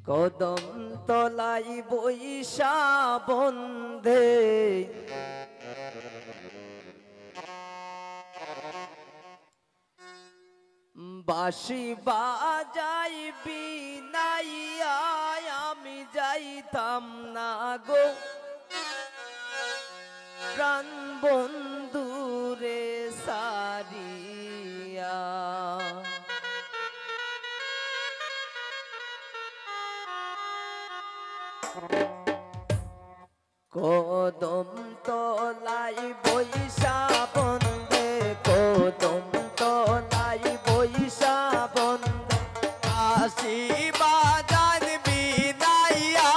কদম তলাই বৈশা বন্ধে বাঁশি বাজাই বিনাইয়া আমি যাইতাম না গো প্রাণ বন্ধুরে সারিয়া। কদম তলাই বৈশা বন্ধে কদম তলাই বৈশা বন্ধে বাঁশি বাজান বিনাইয়া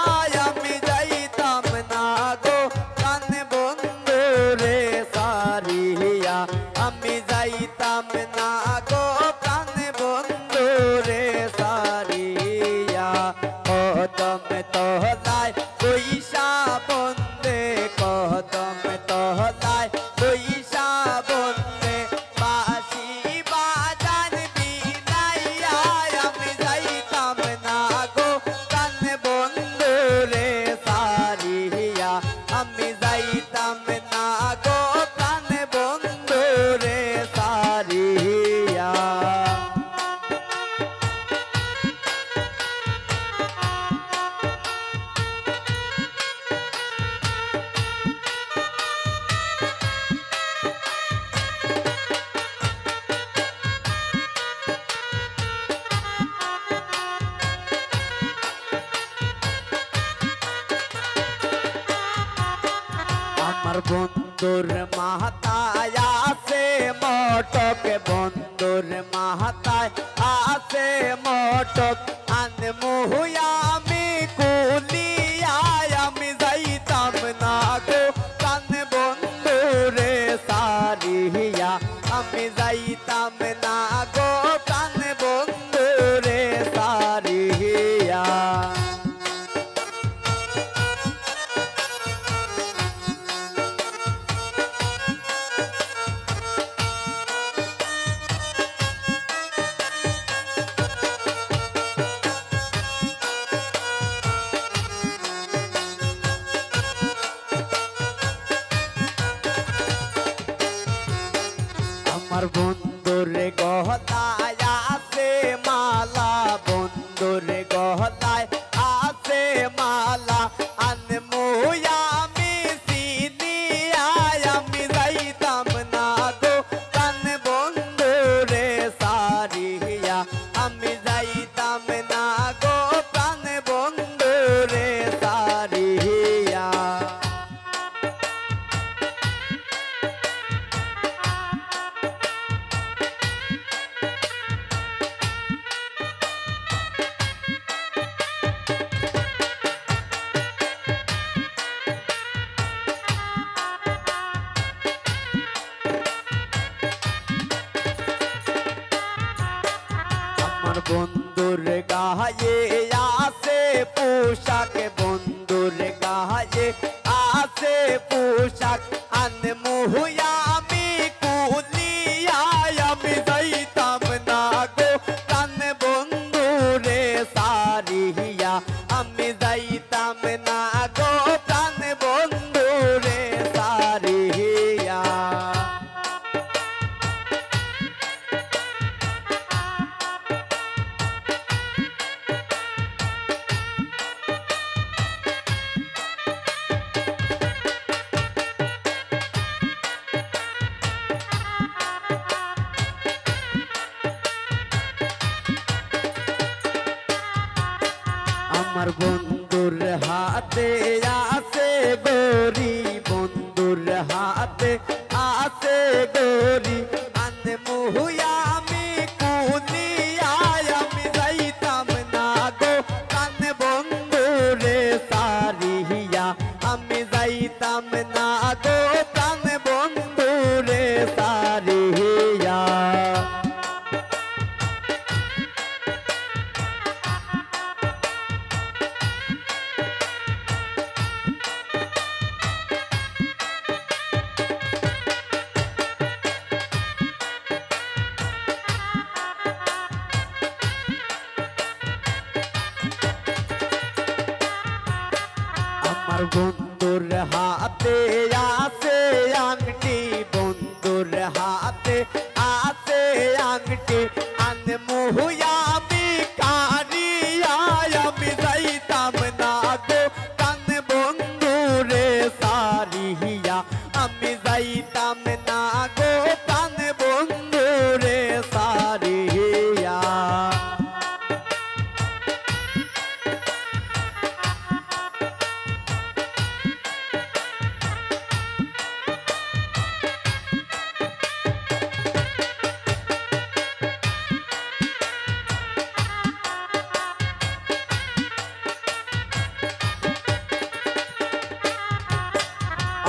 আমি যাইতাম না গো প্রাণ বন্ধুরে সারিয়া। আমি যাইতাম না গো প্রাণ বন্ধুরে সারিয়া। কদম তলাই বৈশা বন্ধে কদম তলাই বৈশা বন্ধে বাঁশি বাজান বিনাইয়া আমি যাইতাম না গো প্রাণ বন্ধুরে সারিয়া। আমি যাইতাম না গো প্রাণ বন্ধুরে সারিয়া। আমার বন্ধুর মাথায় আছে মটক বন্ধুর মাথায় আছে মটক আনমু আমি কুলিয়া আমি যাইতাম না গো প্রাণ বন্ধুরে সারিয়া। আমি যাইতাম না গো প্রাণ বন্ধুরে সারিয়া। আমার বন্ধুর গহলায় আছে মালা বন্ধুর গহলায় আছে মালা আনমু আমি চিনিয়া আমি যাইতাম না গো প্রাণ বন্ধুরে সারিয়া। আমি যাইতাম না গো প্রাণ বন্ধুরে সারিয়া। আমার বন্ধুর গায়ে আছে পোশাক বন্ধুর গায়ে আছে পোশাক আনমু আমি কুলিয়া আমি যাইতাম না গো প্রাণ বন্ধুরে সারিয়া। আমি যাইতাম না গো প্রাণ বন্ধুরে সারিয়া। আমার বন্ধুর হাতে আছে গরি বন্ধুর হাতে আছে গরি আনমু আমি কুলিয়া আমি যাইতাম না গো প্রাণ বন্ধুরে সারিয়া। আমি যাইতাম না গো প্রাণ বন্ধুরে সারিয়া। আমার বন্ধুর হাতে আছে আংটি বন্ধুর হাতে আছে আংটি আনমু আমি কারিয়া আমি যাইতাম না গো কান বন্ধুরে সারিয়া আমি যাইতাম না গো কান বন্ধুরে সারিয়া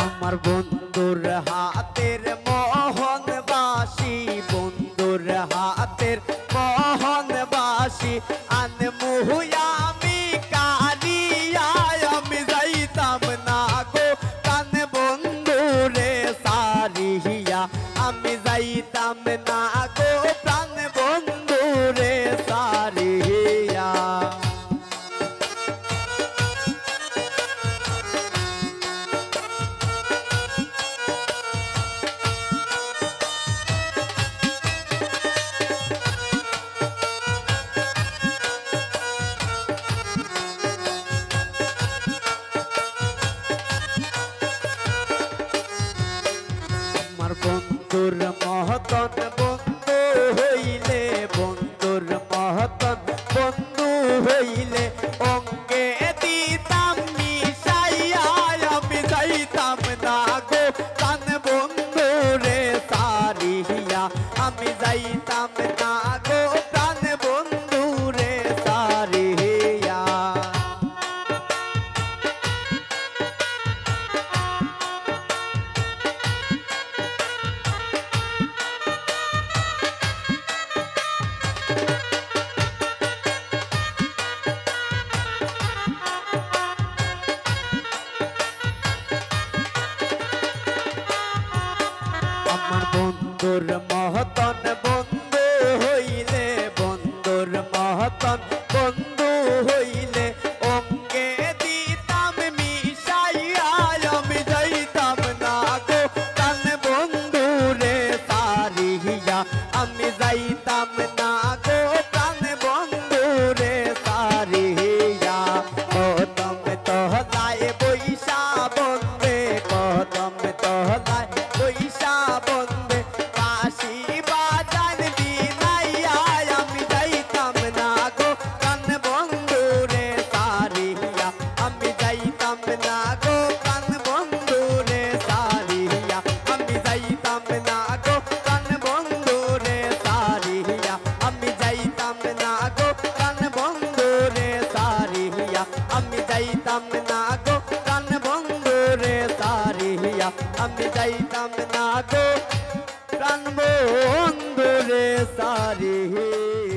আমার বন্ধুর হাতের মোহন বাসি বন্ধুর হাতের মোহন বাসি আনমু আমি কারিয়া আমি যাইতাম না গো কান বন্ধুরে সারিয়া আমি যাইতাম না গো প্রাণ বন্ধুরে সারিয়া আমার বন্ধুর মহতন বন্ধু হইলে বন্ধুর মহতন বন্ধু হইলে অঙ্গে দিতাম মিশাইয়া আমি যাইতাম না গো কান বন্ধুরে সারিয়া আমি যাইতাম না গো কান বন্ধুরে সারিয়া আমার বন্ধুর মহতন বন্ধু হইলে বন্ধুর মহতন বন্ধু হইলে অঙ্গে দিতাম মিশাইয়া আমি যাইতাম না গো কান বন্ধুরে সারিয়া আমি যাইতাম না গো কান বন্ধুরে সারিয়া কদম তহলায় বৈশা বন্দে কদম তহলায় বৈশা বন্দে কাশি বাজান বিনাইয়া আমি যাইতাম না গো কান বন্ধুরে সারিয়া আমি যাইতাম না গো কান বন্ধুরে সারিয়া আমি যাইতাম না গো কান বন্ধুরে সারিয়া আমি যাইতাম না গো কান বন্ধুরে সারিয়া আমি যাইতাম না গো কান বন্ধুরে সারিয়া আমি যাইতাম না গো প্রাণ বন্ধুরে সারিয়া